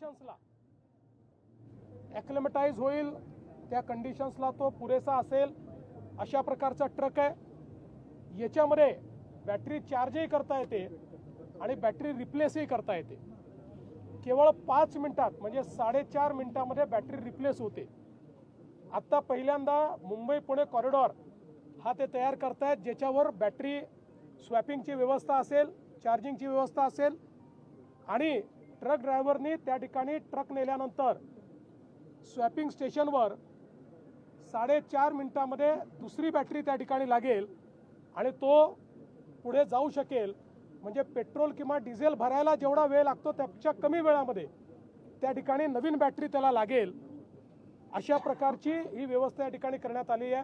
कंडिशन्सला ॲक्लिमटाईज होईल, त्या कंडिशन्सला तो पुरेसा असेल अशा प्रकारचा ट्रक आहे। याच्यामध्ये बॅटरी चार्जही करता येते आणि बॅटरी रिप्लेसही करता येते। केवळ 5 मिनिटात म्हणजे 4.5 मिनिटामध्ये बॅटरी रिप्लेस होते। आता पहिल्यांदा मुंबई पुणे कॉरिडॉर हा ते तयार करतायत, ज्याच्यावर बॅटरी स्वॅपिंगची व्यवस्था असेल, चार्जिंगची व्यवस्था असेल आणि ट्रक ड्रायव्हरनी त्या ठिकाणी ट्रक नेल्यानंतर स्वॅपिंग स्टेशनवर 4.5 मिनिटामध्ये दुसरी बॅटरी त्या ठिकाणी लागेल आणि तो पुढे जाऊ शकेल। म्हणजे पेट्रोल किंवा डिझेल भरायला जेवढा वेळ लागतो त्यापेक्षा कमी वेळामध्ये त्या ठिकाणी नवीन बॅटरी त्याला लागेल। अशा प्रकारची ही व्यवस्था या ठिकाणी करण्यात आली आहे।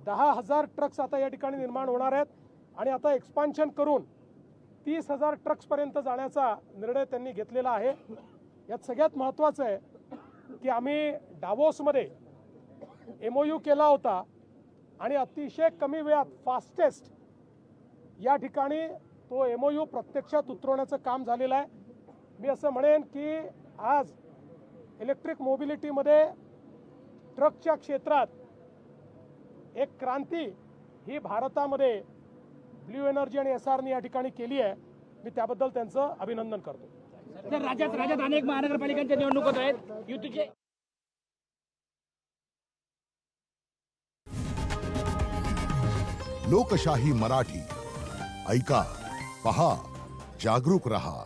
10,000 ट्रक्स आता या ठिकाणी निर्माण होणार आहेत आणि आता एक्सपान्शन करून 30,000 ट्रक्सपर्यंत जाण्याचा निर्णय त्यांनी घेतलेला आहे। यात सगळ्यात महत्त्वाचं आहे की आम्ही डावोसमध्ये MOU केला होता आणि अतिशय कमी वेळात फास्टेस्ट या ठिकाणी तो MOU प्रत्यक्षात उतरवण्याचं काम झालेलं आहे। मी असं म्हणेन की आज इलेक्ट्रिक मोबिलिटीमध्ये ट्रकच्या क्षेत्रात एक क्रांती ही भारतामध्ये ब्ल्यू एनर्जी आणि SRनी या ठिकाणी केली आहे। मी त्याबद्दल त्यांचं अभिनंदन करतो। राज्यात अनेक महानगरपालिकांच्या निवडणूक होत आहेत, युतीचे लोकशाही मराठी ऐका, पहा, जागरूक रहा।